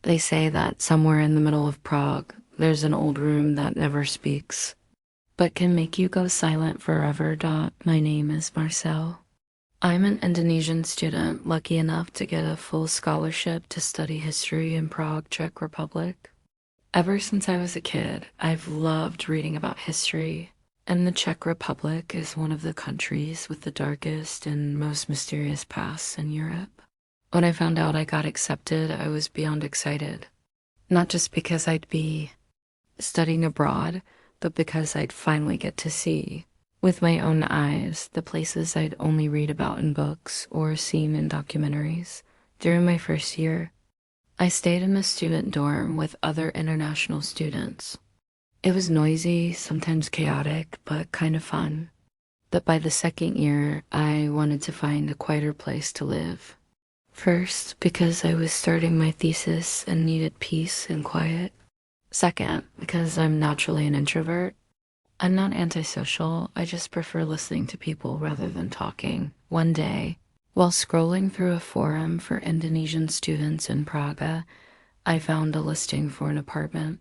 They say that somewhere in the middle of Prague, there's an old room that never speaks, but can make you go silent forever. My name is Marcel. I'm an Indonesian student lucky enough to get a full scholarship to study history in Prague, Czech Republic. Ever since I was a kid, I've loved reading about history, and the Czech Republic is one of the countries with the darkest and most mysterious pasts in Europe. When I found out I got accepted, I was beyond excited. Not just because I'd be studying abroad, but because I'd finally get to see, with my own eyes, the places I'd only read about in books or seen in documentaries. During my first year, I stayed in a student dorm with other international students. It was noisy, sometimes chaotic, but kind of fun. But by the second year, I wanted to find a quieter place to live. First, because I was starting my thesis and needed peace and quiet. Second, because I'm naturally an introvert. I'm not antisocial, I just prefer listening to people rather than talking. One day, while scrolling through a forum for Indonesian students in Prague, I found a listing for an apartment.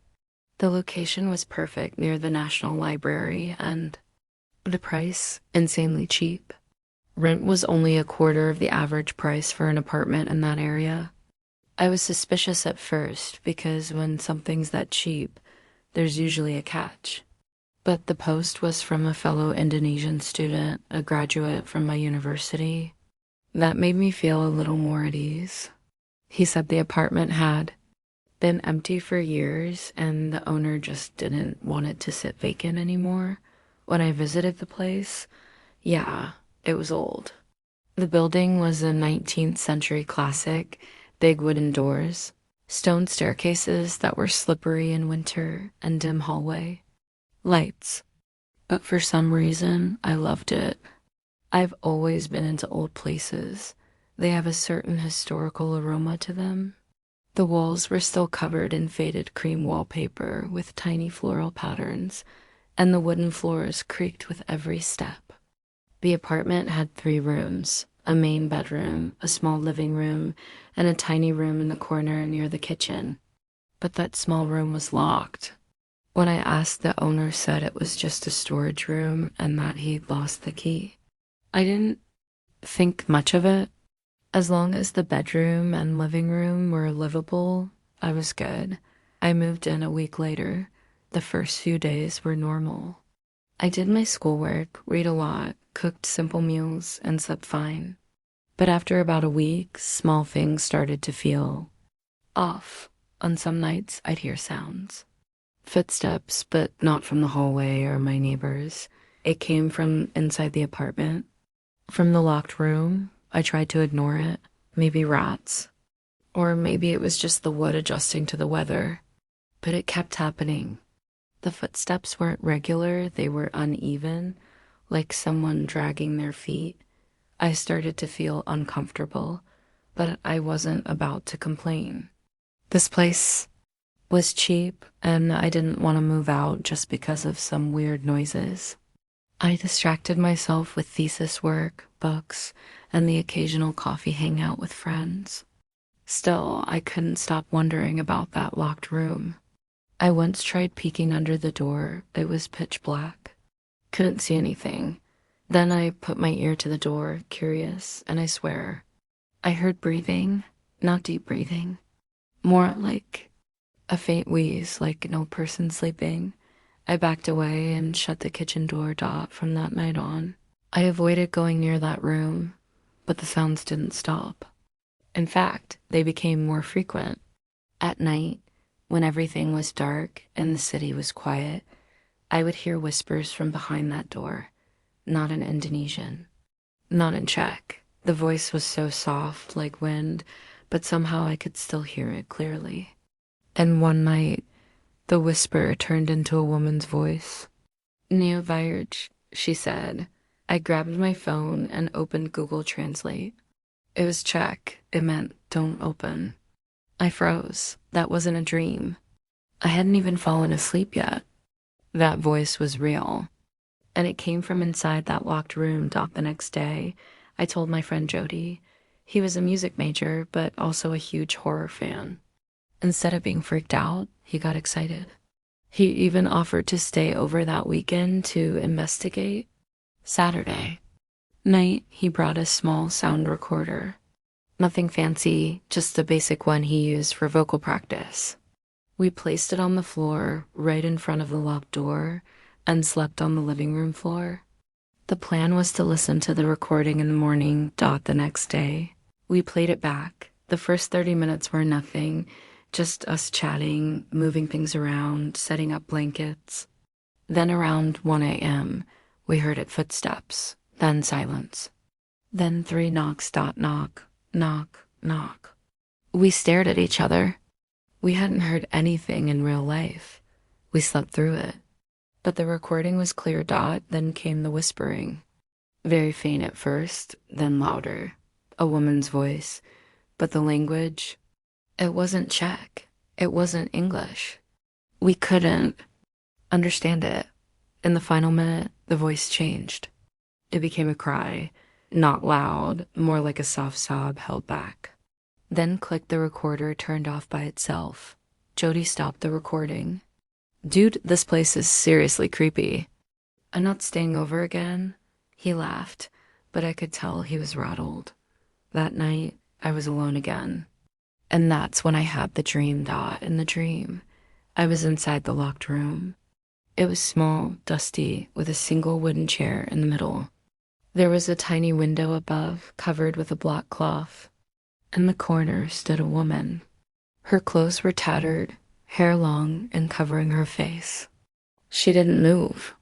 The location was perfect near the National Library and the price, insanely cheap. Rent was only a quarter of the average price for an apartment in that area. I was suspicious at first because when something's that cheap, there's usually a catch. But the post was from a fellow Indonesian student, a graduate from my university. That made me feel a little more at ease. He said the apartment had been empty for years and the owner just didn't want it to sit vacant anymore. When I visited the place, yeah, it was old. The building was a 19th century classic, big wooden doors, stone staircases that were slippery in winter, and dim hallway. Lights. But for some reason, I loved it. I've always been into old places. They have a certain historical aroma to them. The walls were still covered in faded cream wallpaper with tiny floral patterns, and the wooden floors creaked with every step. The apartment had 3 rooms, a main bedroom, a small living room, and a tiny room in the corner near the kitchen. But that small room was locked. When I asked, the owner said it was just a storage room and that he'd lost the key. I didn't think much of it. As long as the bedroom and living room were livable, I was good. I moved in a week later. The first few days were normal. I did my schoolwork, read a lot, cooked simple meals, and slept fine. But after about a week, small things started to feel off. On some nights, I'd hear sounds. Footsteps, but not from the hallway or my neighbors. It came from inside the apartment. From the locked room, I tried to ignore it. Maybe rats. Or maybe it was just the wood adjusting to the weather. But it kept happening. The footsteps weren't regular, they were uneven, like someone dragging their feet. I started to feel uncomfortable, but I wasn't about to complain. This place was cheap, and I didn't want to move out just because of some weird noises. I distracted myself with thesis work, books, and the occasional coffee hangout with friends. Still, I couldn't stop wondering about that locked room. I once tried peeking under the door. It was pitch black. Couldn't see anything. Then I put my ear to the door, curious, and I swear, I heard breathing, not deep breathing. More like a faint wheeze, like no person sleeping. I backed away and shut the kitchen door. From that night on, I avoided going near that room, but the sounds didn't stop. In fact, they became more frequent. At night, when everything was dark and the city was quiet, I would hear whispers from behind that door, not in Indonesian, not in Czech. The voice was so soft, like wind, but somehow I could still hear it clearly. And one night, the whisper turned into a woman's voice. "Nie otwierać," she said. I grabbed my phone and opened Google Translate. It was Czech. It meant "don't open." I froze. That wasn't a dream. I hadn't even fallen asleep yet. That voice was real. And it came from inside that locked room. The next day, I told my friend Jody. He was a music major, but also a huge horror fan. Instead of being freaked out, he got excited. He even offered to stay over that weekend to investigate. Saturday night, he brought a small sound recorder. Nothing fancy, just the basic one he used for vocal practice. We placed it on the floor right in front of the locked door and slept on the living room floor. The plan was to listen to the recording in the morning. The next day. We played it back. The first 30 minutes were nothing, just us chatting, moving things around, setting up blankets. Then around 1 a.m., we heard it footsteps, then silence. Then 3 knocks. Knock, knock, knock. We stared at each other. We hadn't heard anything in real life. We slept through it. But the recording was clear. Then came the whispering. Very faint at first, then louder. A woman's voice. But the language, it wasn't Czech. It wasn't English. We couldn't understand it. In the final minute, the voice changed. It became a cry, not loud, more like a soft sob held back. Then clicked, the recorder turned off by itself. Jody stopped the recording. Dude, this place is seriously creepy. I'm not staying over again. He laughed, but I could tell he was rattled. That night, I was alone again. And that's when I had the dream. In the dream, I was inside the locked room. It was small, dusty, with a single wooden chair in the middle. There was a tiny window above, covered with a black cloth. In the corner stood a woman. Her clothes were tattered, hair long and covering her face. She didn't move,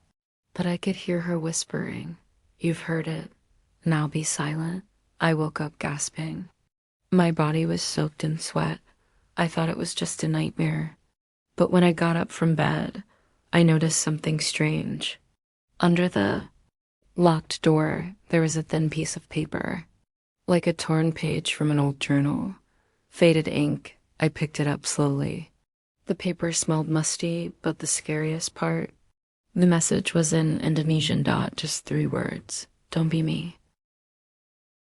but I could hear her whispering. You've heard it. Now be silent. I woke up gasping. My body was soaked in sweat. I thought it was just a nightmare. But when I got up from bed, I noticed something strange. Under the locked door, there was a thin piece of paper, like a torn page from an old journal. Faded ink. I picked it up slowly. The paper smelled musty, but the scariest part, the message was in Indonesian. Just 3 words. Don't be me.